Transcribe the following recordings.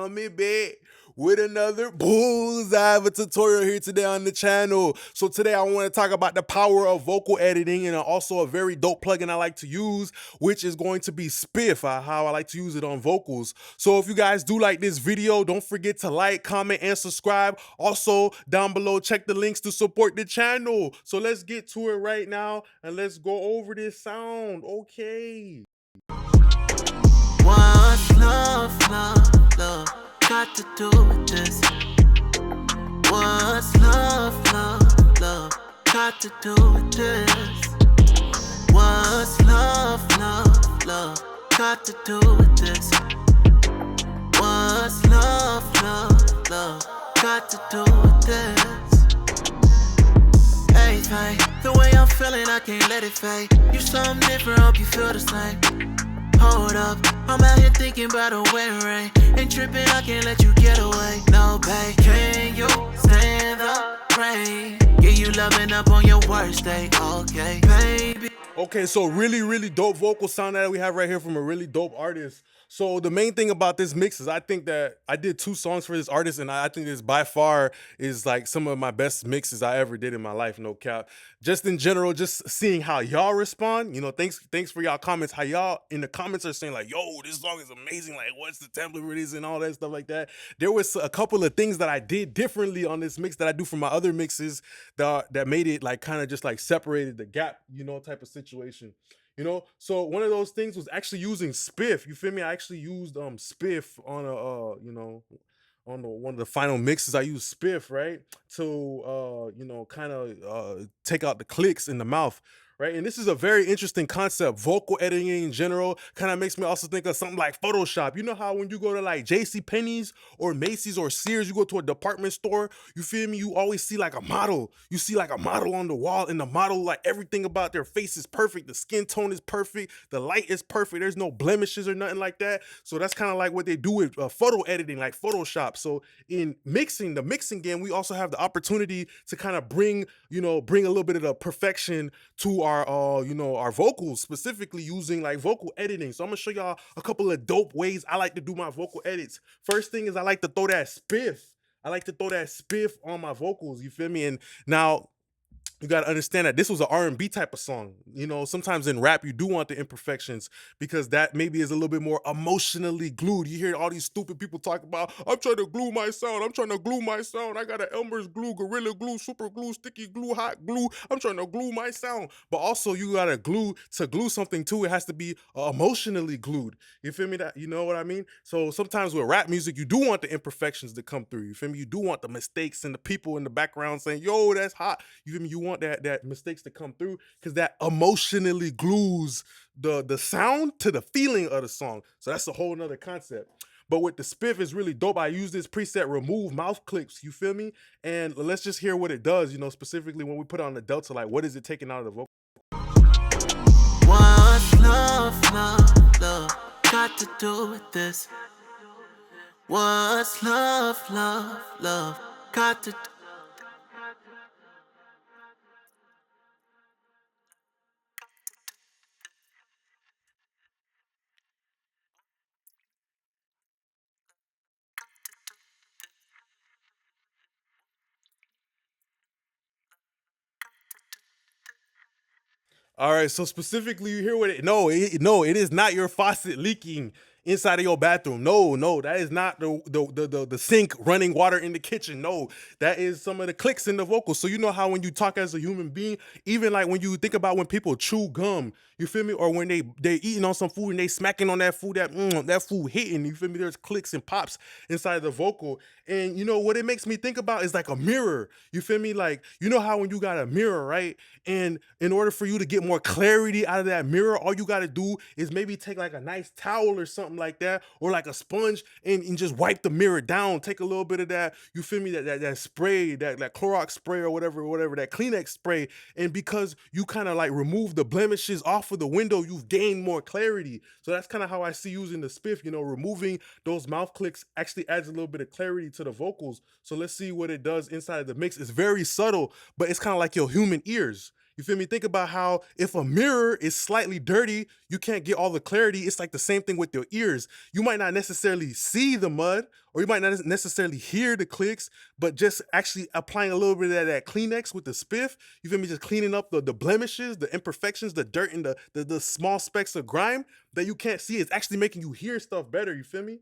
coming back with another bullseye of a tutorial here today on the channel. So today I want to talk about the power of vocal editing and also a very dope plugin I like to use, which is going to be Spiff, how I like to use it on vocals. So if you guys do like this video, don't forget to like, comment, and subscribe. Also down below, check the links to support the channel. So let's get to it right now and let's go over this sound. Okay. What's love, love, love got to do with this? What's love, love, love got to do with this? What's love, love, love got to do with this? What's love, love, love got to do with this? Everything, the way I'm feeling, I can't let it fade. You something different, hope you feel the same. Hold up, I'm out here thinking about a wedding ring. Ain't tripping, I can't let you get away. No, babe, can you stand the rain? Get you loving up on your worst day, okay, baby. Okay, so really dope vocal sound that we have right here from a really dope artist. So the main thing about this mix is I think that I did 2 songs for this artist, and I think this by far is like some of my best mixes I ever did in my life, no cap. Just in general, just seeing how y'all respond, you know, thanks for y'all comments, how y'all in the comments are saying like, yo, this song is amazing, like what's the template for this and all that stuff like that. There was a couple of things that I did differently on this mix that I do for my other mixes that made it like kind of just like separated the gap, you know, type of situation. You know, so one of those things was actually using Spiff. You feel me? I actually used Spiff on a you know, on one of the final mixes. I used Spiff, right, to you know, kind of take out the clicks in the mouth. Right, and this is a very interesting concept. Vocal editing in general kind of makes me also think of something like Photoshop. You know how when you go to like JCPenney's or Macy's or Sears, you go to a department store, you feel me? You always see like a model. You see like a model on the wall, and the model, like everything about their face is perfect. The skin tone is perfect. The light is perfect. There's no blemishes or nothing like that. So that's kind of like what they do with photo editing, like Photoshop. So in mixing, the mixing game, we also have the opportunity to kind of bring a little bit of the perfection to our you know, our vocals, specifically using like vocal editing. So I'm gonna show y'all a couple of dope ways I like to do my vocal edits. First thing is I like to throw that spiff. I like to throw that spiff on my vocals, you feel me? And now you got to understand that this was an R&B type of song. You know, sometimes in rap, you do want the imperfections because that maybe is a little bit more emotionally glued. You hear all these stupid people talk about, I'm trying to glue my sound. I'm trying to glue my sound. I got an Elmer's glue, Gorilla glue, super glue, sticky glue, hot glue. I'm trying to glue my sound. But also you got to glue something too. It has to be emotionally glued. You feel me? That, you know what I mean? So sometimes with rap music, you do want the imperfections to come through. You feel me? You do want the mistakes and the people in the background saying, yo, that's hot. You feel me? You want that mistakes to come through because that emotionally glues the sound to the feeling of the song. So that's a whole nother concept. But with the Spiff is really dope. I use this preset remove mouth clips, you feel me? And let's just hear what it does, you know, specifically when we put on the delta, like what is it taking out of the vocal? What's love, love, love got to do with this? What's love, love, love got to do? All right, so specifically, you hear what it? No, it is not your faucet leaking inside of your bathroom. No, that is not the sink running water in the kitchen. No, that is some of the clicks in the vocals. So you know how when you talk as a human being, even like when you think about when people chew gum, you feel me, or when they eating on some food and they smacking on that food, that food hitting. You feel me? There's clicks and pops inside the vocal, and you know what it makes me think about is like a mirror. You feel me? Like you know how when you got a mirror, right? And in order for you to get more clarity out of that mirror, all you got to do is maybe take like a nice towel or something like that, or like a sponge, and just wipe the mirror down. Take a little bit of that, you feel me, that spray, that Clorox spray or whatever, that Kleenex spray, and because you kind of like remove the blemishes off of the window, you've gained more clarity. So that's kind of how I see using the Spiff, you know, removing those mouth clicks actually adds a little bit of clarity to the vocals. So let's see what it does inside of the mix. It's very subtle, but it's kind of like your human ears. You feel me? Think about how if a mirror is slightly dirty, you can't get all the clarity. It's like the same thing with your ears. You might not necessarily see the mud, or you might not necessarily hear the clicks, but just actually applying a little bit of that Kleenex with the spiff, you feel me? Just cleaning up the blemishes, the imperfections, the dirt, and the small specks of grime that you can't see. It's actually making you hear stuff better. You feel me?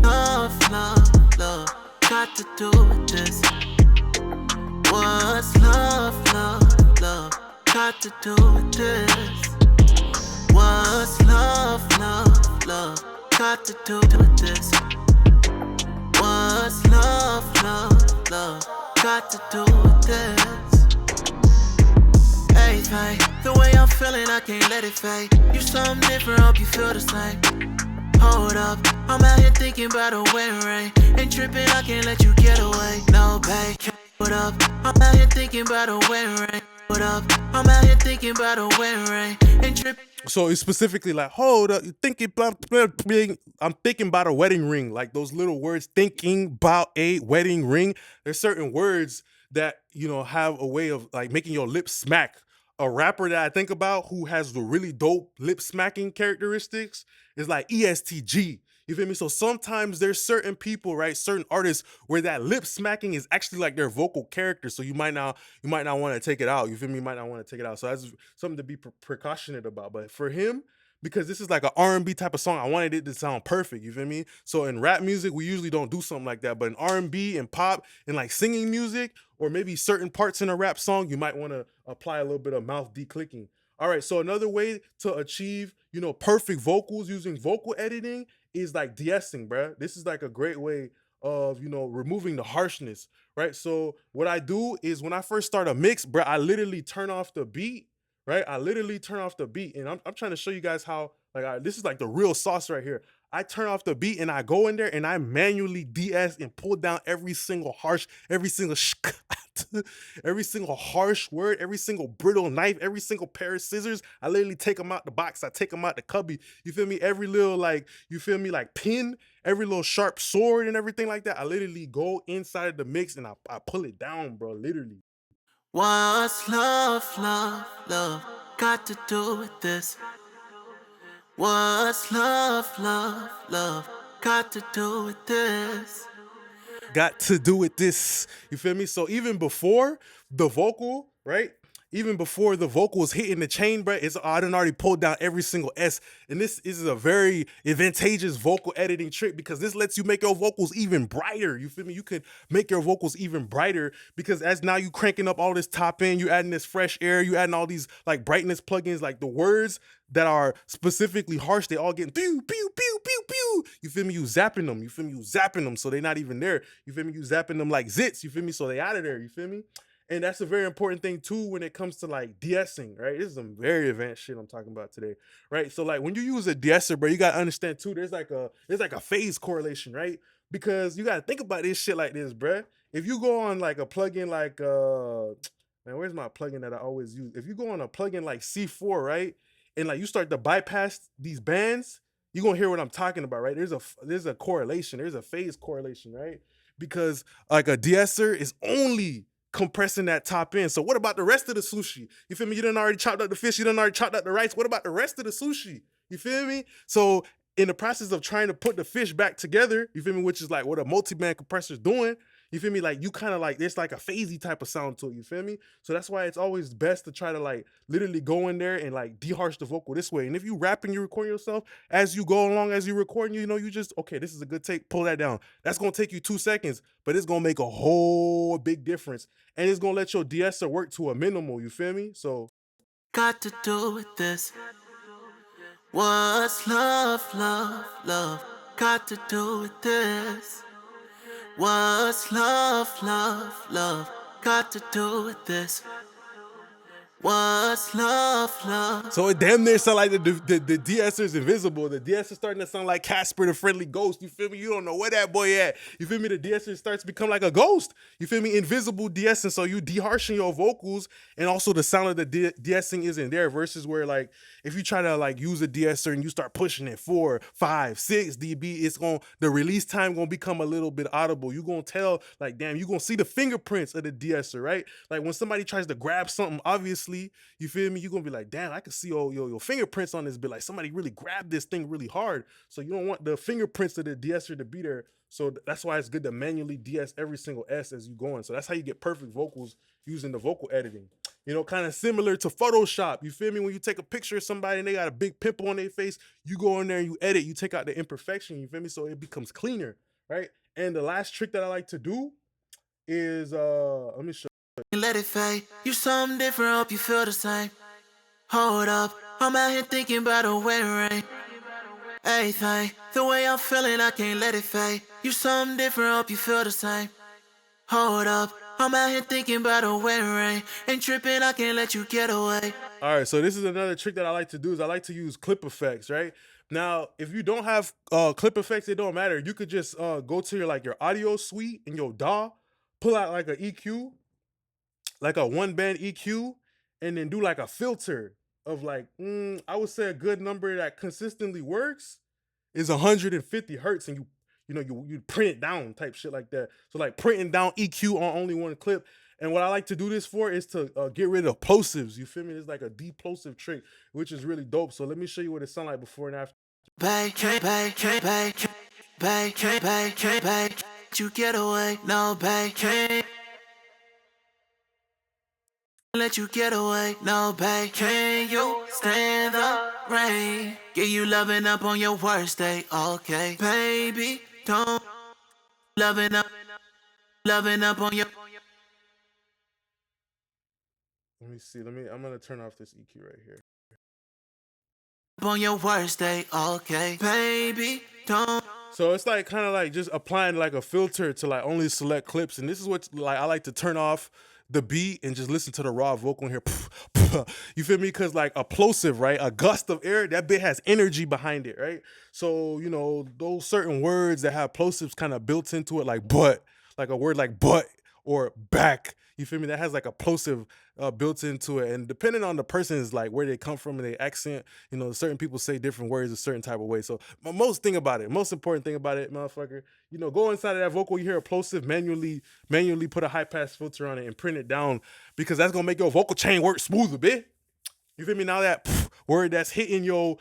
Love, love, love, got to do with this. What's love, love, love, got to do with this? What's love, love, love, got to do with this? What's love, love, love, got to do with this? Hey, hey, the way I'm feeling, I can't let it fade. You something different, hope you feel the same. Hold up, I'm out here thinking about a wedding ring. Ain't tripping, I can't let you get away. No, babe, what up? I'm out here thinking about a wedding ring. What up? I'm out here thinking about a wedding ring. Ain't tripping. So it's specifically like, hold up, you thinking about, I'm thinking about a wedding ring. Like those little words, thinking about a wedding ring. There's certain words that, you know, have a way of like making your lips smack. A rapper that I think about who has the really dope lip smacking characteristics is like ESTG. You feel me? So sometimes there's certain people, right? Certain artists where that lip smacking is actually like their vocal character. So you might not want to take it out. You feel me? You might not want to take it out. So that's something to be precautionate about. But for him, because this is like an R&B type of song, I wanted it to sound perfect. You feel me? So in rap music, we usually don't do something like that. But in R&B and pop and like singing music, or maybe certain parts in a rap song, you might want to apply a little bit of mouth declicking. All right, so another way to achieve, you know, perfect vocals using vocal editing is like de-essing, bruh. This is like a great way of, you know, removing the harshness, right? So what I do is when I first start a mix, bruh, I literally turn off the beat, right? I literally turn off the beat, and I'm trying to show you guys how, like, this is like the real sauce right here. I turn off the beat and I go in there and I manually de-ess and pull down every single harsh, every single every single harsh word, every single brittle knife, every single pair of scissors. I literally take them out the box. I take them out the cubby. You feel me? Every little, like, you feel me? Like pin, every little sharp sword and everything like that. I literally go inside of the mix and I pull it down, bro, literally. What's love, love, love, got to do with this? What's love, love, love, got to do with this? Got to do with this. You feel me? So even before the vocal, right? Even before the vocal was hitting the chain, bro, I done already pulled down every single S. And this is a very advantageous vocal editing trick because this lets you make your vocals even brighter. You feel me? You could make your vocals even brighter because as now you cranking up all this top end, you adding this fresh air, you adding all these like brightness plugins, like the words that are specifically harsh, they all getting pew, pew, pew, pew, pew. You feel me? You zapping them. You feel me? You zapping them so they're not even there. You feel me? You zapping them like zits. You feel me? So they out of there. You feel me? And that's a very important thing too when it comes to like de-essing, right? This is some very advanced shit I'm talking about today, right? So like when you use a de-esser, bro, you gotta understand too, there's like a phase correlation, right? Because you gotta think about this shit like this, bro. If you go on like a plugin like man, where's my plugin that I always use? If you go on a plugin like C4, right? And like you start to bypass these bands, you're gonna hear what I'm talking about, right? There's a correlation, there's a phase correlation, right? Because like a de-esser is only compressing that top end. So what about the rest of the sushi? You feel me? You done already chopped up the fish, you done already chopped up the rice. What about the rest of the sushi? You feel me? So in the process of trying to put the fish back together, you feel me, which is like what a multi-band compressor is doing, you feel me? Like you kind of like, there's like a phasey type of sound to it, you feel me? So that's why it's always best to try to like literally go in there and like de-harsh the vocal this way. And if you rapping, you recording yourself, as you go along, as you recording, you know, you just, okay, this is a good take, pull that down. That's gonna take you 2 seconds, but it's gonna make a whole big difference. And it's gonna let your de-esser work to a minimal, you feel me? So. Got to do with this. What's love, love, love, got to do with this? What's love, love, love, got to do with this? What's love? So it damn near sound like the de-esser is invisible. The de-esser starting to sound like Casper the Friendly Ghost. You feel me? You don't know where that boy at. You feel me? The de-esser starts to become like a ghost. You feel me? Invisible de-essing. So you de-harshing your vocals, and also the sound of the de-essing isn't there. Versus where like if you try to like use a de-esser and you start pushing it 4, 5, 6 dB, it's going the release time gonna become a little bit audible. You gonna tell like damn, you gonna see the fingerprints of the de-esser, right? Like when somebody tries to grab something, obviously, you feel me? You're gonna be like, damn, I can see your fingerprints on this bit. Like somebody really grabbed this thing really hard. So you don't want the fingerprints of the de-esser to be there. So that's why it's good to manually de-ess every single S as you go in. So that's how you get perfect vocals using the vocal editing. You know, kind of similar to Photoshop. You feel me? When you take a picture of somebody and they got a big pimple on their face, you go in there and you edit, you take out the imperfection, you feel me? So it becomes cleaner, right? And the last trick that I like to do is let me show. Let it fade. You something different, hope you feel the same. Hold up, I'm out here thinking about the way it rain. Everything, the way I'm feeling, I can't let it fade. You something different, hope you feel the same. Hold up, I'm out here thinking about the way it rain. Ain't tripping, I can't let you get away. All right, so this is another trick that I like to do is I like to use clip effects, right? Now, if you don't have clip effects, it don't matter. You could just go to your audio suite in your DAW, pull out like a EQ, like a one band EQ, and then do like a filter of like, I would say a good number that consistently works is 150 hertz, and you print it down type shit like that. So like printing down EQ on only one clip. And what I like to do this for is to get rid of plosives. You feel me? It's like a de-plosive trick, which is really dope. So let me show you what it sound like before and after. Can't you get away. No, can't let you get away. No, can you stand the rain? Get you loving up on your worst day, okay? Baby, don't loving up on your. Let me see. I'm gonna turn off this EQ right here. On your worst day, okay? Baby, don't. So it's like kind of like just applying like a filter to like only select clips, and this is what like I like to turn off the beat and just listen to the raw vocal in here. You feel me? Because like a plosive, right? A gust of air, that bit has energy behind it, right? So you know those certain words that have plosives kind of built into it, like but, like a word like but or back. You feel me? That has like a plosive built into it, and depending on the person's like where they come from and their accent, you know, certain people say different words a certain type of way. So most important thing about it, motherfucker, you know, go inside of that vocal, you hear a plosive, manually put a high pass filter on it and print it down, because that's gonna make your vocal chain work smoother, bitch. You feel me? Now that word that's hitting your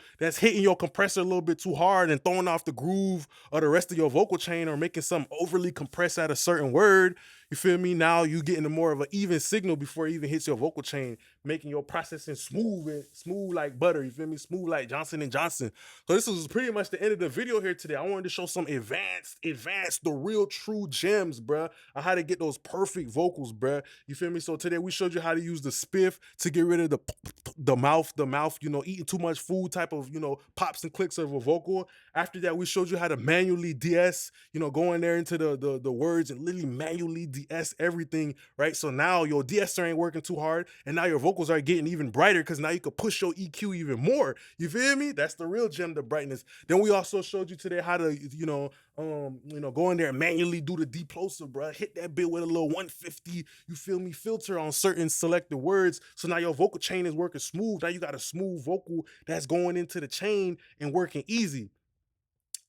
compressor a little bit too hard and throwing off the groove of the rest of your vocal chain, or making something overly compressed at a certain word, you feel me? Now you getting a more of an even signal before it even hits your vocal chain, making your processing smooth like butter. You feel me? Smooth like Johnson and Johnson. So this was pretty much the end of the video here today. I wanted to show some advanced, the real true gems, bruh, on how to get those perfect vocals, bruh. You feel me? So today we showed you how to use the Spiff to get rid of the mouth, you know, eating too much food type of, you know, pops and clicks of a vocal. After that, we showed you how to manually de-ess, you know, going there into the words and literally manually de-ess everything, right? So now your de-esser ain't working too hard, and now your vocals are getting even brighter because now you can push your EQ even more. You feel me? That's the real gem, the brightness. Then we also showed you today how to, go in there and manually do the de-plosive, bro. Hit that bit with a little 150, you feel me, filter on certain selected words. So now your vocal chain is working smooth. Now you got a smooth vocal that's going into the chain and working easy.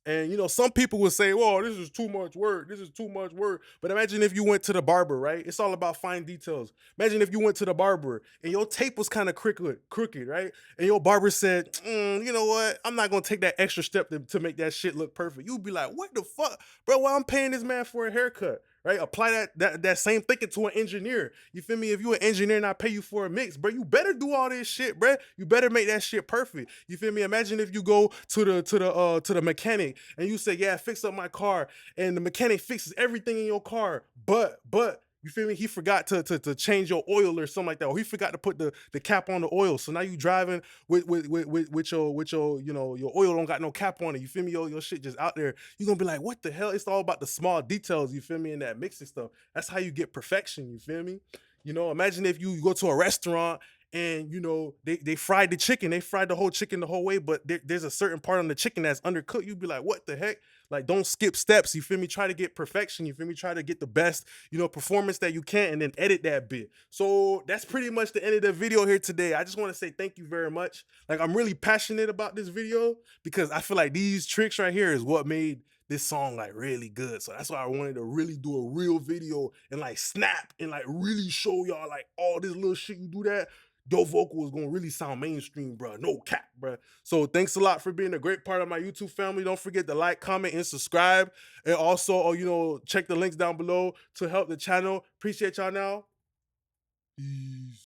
And you know, some people would say, "Whoa, this is too much work. This is too much work." But imagine if you went to the barber, right? It's all about fine details. Imagine if you went to the barber and your tape was kind of crooked, right? And your barber said, "You know what? I'm not gonna take that extra step to make that shit look perfect." You'd be like, "What the fuck, bro? Well, I'm paying this man for a haircut." Right? Apply that same thinking to an engineer. You feel me? If you an engineer and I pay you for a mix, bro, you better do all this shit, bro. You better make that shit perfect. You feel me? Imagine if you go to the mechanic and you say, "Yeah, fix up my car," and the mechanic fixes everything in your car, but you feel me? He forgot to change your oil or something like that, or he forgot to put the cap on the oil. So now you driving with your your oil don't got no cap on it. You feel me? Your shit just out there. You're gonna be like, what the hell? It's all about the small details. You feel me? In that mixing stuff. That's how you get perfection. You feel me? You know, imagine if you go to a restaurant and you know they fried the chicken, they fried the whole chicken the whole way, but there's a certain part on the chicken that's undercooked. You'd be like, what the heck? Like, don't skip steps. You feel me? Try to get perfection. You feel me? Try to get the best, you know, performance that you can, and then edit that bit. So that's pretty much the end of the video here today. I just want to say thank you very much. Like, I'm really passionate about this video because I feel like these tricks right here is what made this song like really good. So that's why I wanted to really do a real video and like snap and like really show y'all like all this little shit you do that. Your vocal is gonna really sound mainstream, bro. No cap, bro. So thanks a lot for being a great part of my YouTube family. Don't forget to like, comment, and subscribe. And also, you know, check the links down below to help the channel. Appreciate y'all now. Peace.